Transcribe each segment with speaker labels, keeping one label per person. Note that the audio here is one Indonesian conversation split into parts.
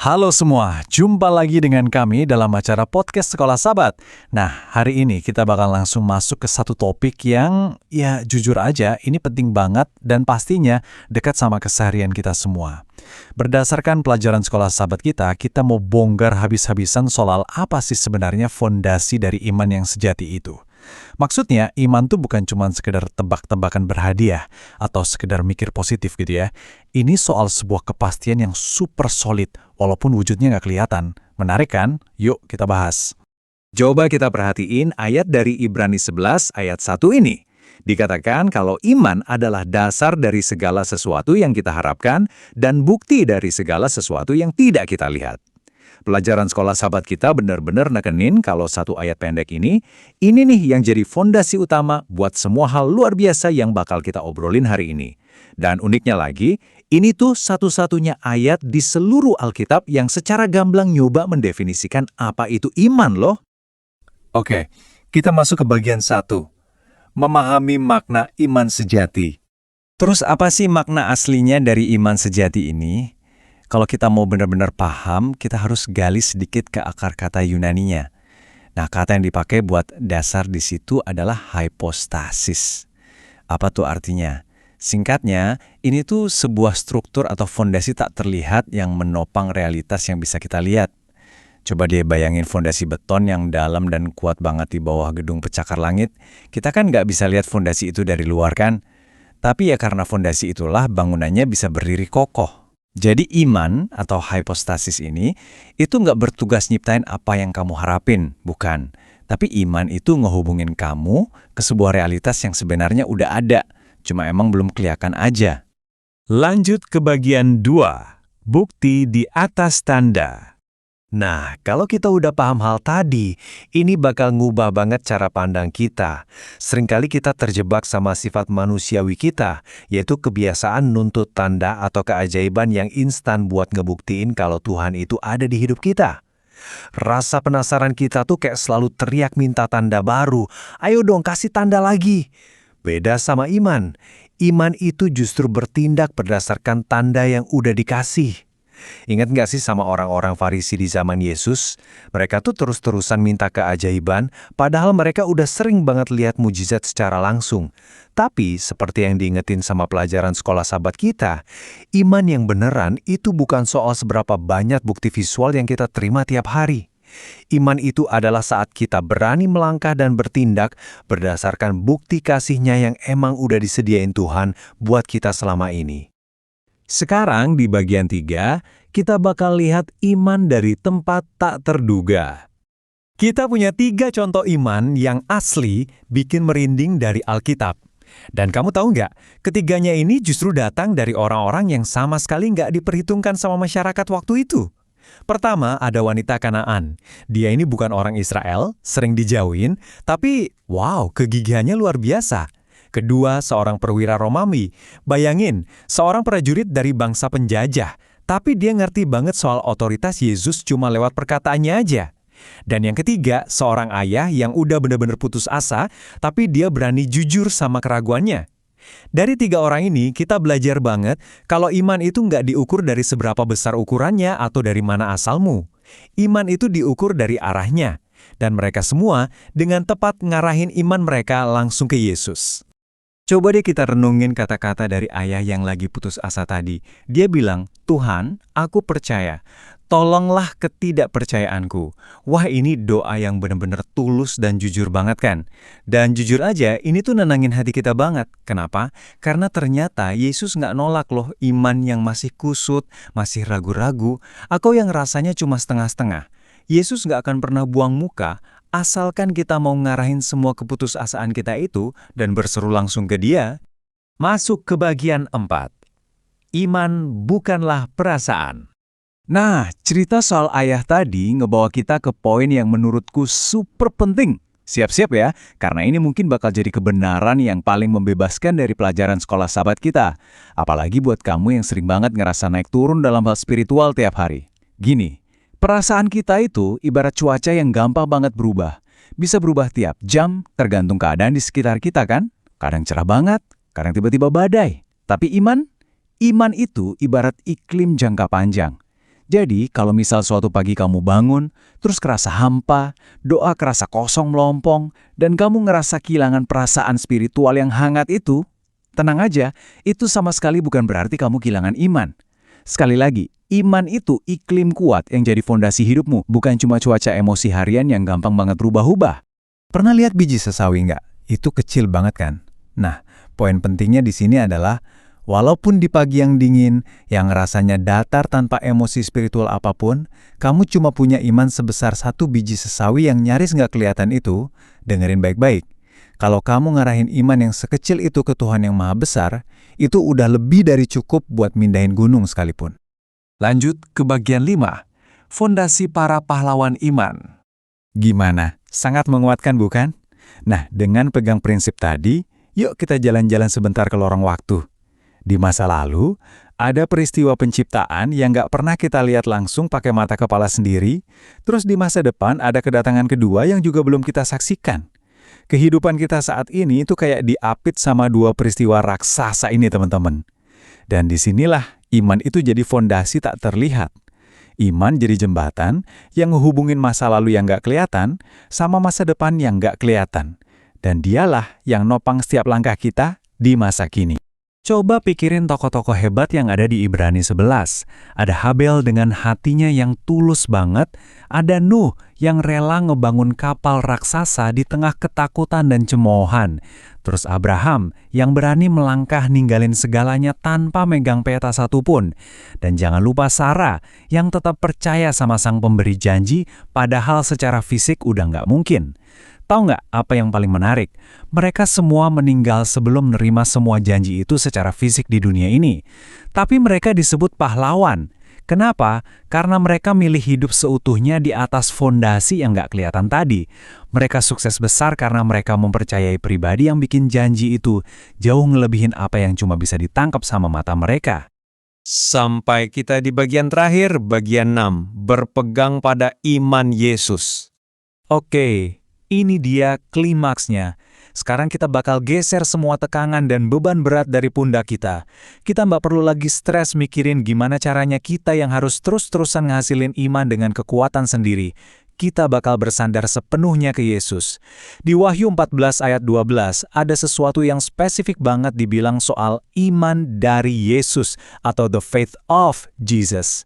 Speaker 1: Halo semua, jumpa lagi dengan kami dalam acara podcast Sekolah Sahabat. Nah, hari ini kita bakal langsung masuk ke satu topik yang, ya jujur aja, ini penting banget dan pastinya dekat sama keseharian kita semua. Berdasarkan pelajaran Sekolah Sahabat kita mau bongkar habis-habisan soal apa sih sebenarnya fondasi dari iman yang sejati itu. Maksudnya, iman tuh bukan cuma sekedar tebak-tebakan berhadiah atau sekedar mikir positif gitu ya. Ini soal sebuah kepastian yang super solid, walaupun wujudnya nggak kelihatan. Menarik kan? Yuk kita bahas. Coba kita perhatiin ayat dari Ibrani 11 ayat 1 ini. Dikatakan kalau iman adalah dasar dari segala sesuatu yang kita harapkan dan bukti dari segala sesuatu yang tidak kita lihat. Pelajaran Sekolah Sahabat kita benar-benar nekenin kalau satu ayat pendek ini nih yang jadi fondasi utama buat semua hal luar biasa yang bakal kita obrolin hari ini. Dan uniknya lagi, ini tuh satu-satunya ayat di seluruh Alkitab yang secara gamblang nyoba mendefinisikan apa itu iman loh. Oke, kita masuk ke bagian 1. Memahami makna iman sejati. Terus apa sih makna aslinya dari iman sejati ini? Kalau kita mau benar-benar paham, kita harus gali sedikit ke akar kata Yunaninya. Nah, kata yang dipakai buat dasar di situ adalah hypostasis. Apa tuh artinya? Singkatnya, ini tuh sebuah struktur atau fondasi tak terlihat yang menopang realitas yang bisa kita lihat. Coba dia bayangin fondasi beton yang dalam dan kuat banget di bawah gedung pecakar langit. Kita kan nggak bisa lihat fondasi itu dari luar kan? Tapi ya karena fondasi itulah bangunannya bisa berdiri kokoh. Jadi iman atau hypostasis ini itu nggak bertugas nyiptain apa yang kamu harapin, bukan. Tapi iman itu ngehubungin kamu ke sebuah realitas yang sebenarnya udah ada, cuma emang belum kelihatan aja. Lanjut ke bagian 2, bukti di atas tanda. Nah, kalau kita udah paham hal tadi, ini bakal ngubah banget cara pandang kita. Seringkali kita terjebak sama sifat manusiawi kita, yaitu kebiasaan nuntut tanda atau keajaiban yang instan buat ngebuktiin kalau Tuhan itu ada di hidup kita. Rasa penasaran kita tuh kayak selalu teriak minta tanda baru, ayo dong kasih tanda lagi. Beda sama iman. Iman itu justru bertindak berdasarkan tanda yang udah dikasih. Ingat nggak sih sama orang-orang Farisi di zaman Yesus? Mereka tuh terus-terusan minta keajaiban, padahal mereka udah sering banget lihat mujizat secara langsung. Tapi, seperti yang diingetin sama pelajaran Sekolah Sahabat kita, iman yang beneran itu bukan soal seberapa banyak bukti visual yang kita terima tiap hari. Iman itu adalah saat kita berani melangkah dan bertindak berdasarkan bukti kasih-Nya yang emang udah disediain Tuhan buat kita selama ini. Sekarang di bagian 3, kita bakal lihat iman dari tempat tak terduga. Kita punya 3 contoh iman yang asli bikin merinding dari Alkitab. Dan kamu tahu nggak, ketiganya ini justru datang dari orang-orang yang sama sekali nggak diperhitungkan sama masyarakat waktu itu. Pertama, ada wanita Kanaan. Dia ini bukan orang Israel, sering dijauhin, tapi wow, kegigihannya luar biasa. Kedua, seorang perwira Romawi. Bayangin, seorang prajurit dari bangsa penjajah, tapi dia ngerti banget soal otoritas Yesus cuma lewat perkataannya aja. Dan yang ketiga, seorang ayah yang udah benar-benar putus asa, tapi dia berani jujur sama keraguannya. Dari 3 orang ini, kita belajar banget kalau iman itu nggak diukur dari seberapa besar ukurannya atau dari mana asalmu. Iman itu diukur dari arahnya. Dan mereka semua dengan tepat ngarahin iman mereka langsung ke Yesus. Coba deh kita renungin kata-kata dari ayah yang lagi putus asa tadi. Dia bilang, Tuhan, aku percaya. Tolonglah ketidakpercayaanku. Wah, ini doa yang benar-benar tulus dan jujur banget kan? Dan jujur aja, ini tuh nenangin hati kita banget. Kenapa? Karena ternyata Yesus nggak nolak loh iman yang masih kusut, masih ragu-ragu, atau yang rasanya cuma setengah-setengah. Yesus nggak akan pernah buang muka, asalkan kita mau ngarahin semua keputusasaan kita itu dan berseru langsung ke Dia. Masuk ke bagian 4. Iman bukanlah perasaan. Nah, cerita soal ayah tadi ngebawa kita ke poin yang menurutku super penting. Siap-siap ya, karena ini mungkin bakal jadi kebenaran yang paling membebaskan dari pelajaran Sekolah Sahabat kita. Apalagi buat kamu yang sering banget ngerasa naik turun dalam hal spiritual tiap hari. Gini, perasaan kita itu ibarat cuaca yang gampang banget berubah. Bisa berubah tiap jam, tergantung keadaan di sekitar kita kan? Kadang cerah banget, kadang tiba-tiba badai. Tapi iman itu ibarat iklim jangka panjang. Jadi, kalau misal suatu pagi kamu bangun, terus kerasa hampa, doa kerasa kosong melompong, dan kamu ngerasa kehilangan perasaan spiritual yang hangat itu, tenang aja, itu sama sekali bukan berarti kamu kehilangan iman. Sekali lagi, iman itu iklim kuat yang jadi fondasi hidupmu, bukan cuma cuaca emosi harian yang gampang banget berubah-ubah. Pernah lihat biji sesawi nggak? Itu kecil banget kan? Nah, poin pentingnya di sini adalah, walaupun di pagi yang dingin, yang rasanya datar tanpa emosi spiritual apapun, kamu cuma punya iman sebesar satu biji sesawi yang nyaris nggak kelihatan itu, dengerin baik-baik. Kalau kamu ngarahin iman yang sekecil itu ke Tuhan yang Maha Besar, itu udah lebih dari cukup buat mindahin gunung sekalipun. Lanjut ke bagian 5, fondasi para pahlawan iman. Gimana? Sangat menguatkan bukan? Nah, dengan pegang prinsip tadi, yuk kita jalan-jalan sebentar ke lorong waktu. Di masa lalu, ada peristiwa penciptaan yang nggak pernah kita lihat langsung pakai mata kepala sendiri, terus di masa depan ada kedatangan kedua yang juga belum kita saksikan. Kehidupan kita saat ini itu kayak diapit sama dua peristiwa raksasa ini, teman-teman. Dan disinilah iman itu jadi fondasi tak terlihat. Iman jadi jembatan yang ngehubungin masa lalu yang nggak kelihatan sama masa depan yang nggak kelihatan. Dan dialah yang nopang setiap langkah kita di masa kini. Coba pikirin tokoh-tokoh hebat yang ada di Ibrani 11. Ada Habel dengan hatinya yang tulus banget, ada Nuh yang rela ngebangun kapal raksasa di tengah ketakutan dan cemoohan. Terus Abraham yang berani melangkah ninggalin segalanya tanpa megang peta satupun. Dan jangan lupa Sarah yang tetap percaya sama sang pemberi janji padahal secara fisik udah nggak mungkin. Tahu nggak apa yang paling menarik? Mereka semua meninggal sebelum menerima semua janji itu secara fisik di dunia ini. Tapi mereka disebut pahlawan. Kenapa? Karena mereka milih hidup seutuhnya di atas fondasi yang nggak kelihatan tadi. Mereka sukses besar karena mereka mempercayai pribadi yang bikin janji itu jauh ngelebihin apa yang cuma bisa ditangkap sama mata mereka. Sampai kita di bagian terakhir, bagian 6, berpegang pada iman Yesus. Oke, ini dia klimaksnya. Sekarang kita bakal geser semua tekanan dan beban berat dari pundak kita. Kita nggak perlu lagi stres mikirin gimana caranya kita yang harus terus-terusan ngasilin iman dengan kekuatan sendiri. Kita bakal bersandar sepenuhnya ke Yesus. Di Wahyu 14 ayat 12, ada sesuatu yang spesifik banget dibilang soal iman dari Yesus atau the faith of Jesus.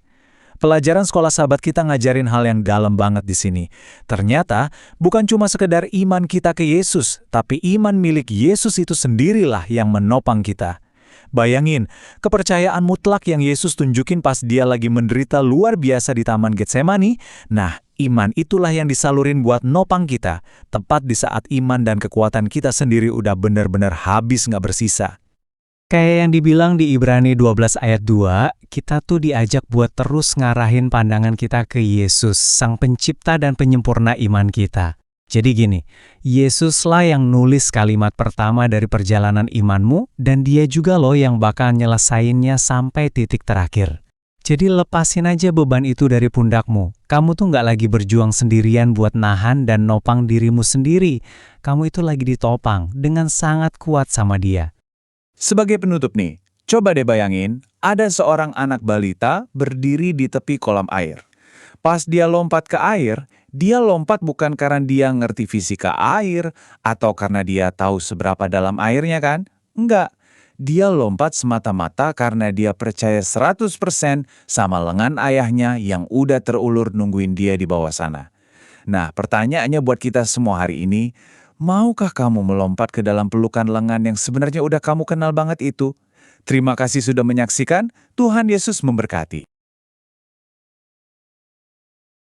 Speaker 1: Pelajaran sekolah sahabat kita ngajarin hal yang dalam banget di sini. Ternyata, bukan cuma sekedar iman kita ke Yesus, tapi iman milik Yesus itu sendirilah yang menopang kita. Bayangin, kepercayaan mutlak yang Yesus tunjukin pas dia lagi menderita luar biasa di Taman Getsemani, nah, iman itulah yang disalurin buat nopang kita, tepat di saat iman dan kekuatan kita sendiri udah benar-benar habis nggak bersisa. Kayak yang dibilang di Ibrani 12 ayat 2, kita tuh diajak buat terus ngarahin pandangan kita ke Yesus, Sang Pencipta dan Penyempurna iman kita. Jadi gini, Yesuslah yang nulis kalimat pertama dari perjalanan imanmu, dan Dia juga loh yang bakal nyelesainnya sampai titik terakhir. Jadi lepasin aja beban itu dari pundakmu. Kamu tuh nggak lagi berjuang sendirian buat nahan dan nopang dirimu sendiri. Kamu itu lagi ditopang dengan sangat kuat sama Dia. Sebagai penutup nih, coba deh bayangin, ada seorang anak balita berdiri di tepi kolam air. Pas dia lompat ke air, dia lompat bukan karena dia ngerti fisika air, atau karena dia tahu seberapa dalam airnya kan? Enggak. Dia lompat semata-mata karena dia percaya 100% sama lengan ayahnya yang udah terulur nungguin dia di bawah sana. Nah, pertanyaannya buat kita semua hari ini, maukah kamu melompat ke dalam pelukan lengan yang sebenarnya udah kamu kenal banget itu? Terima kasih sudah menyaksikan, Tuhan Yesus memberkati.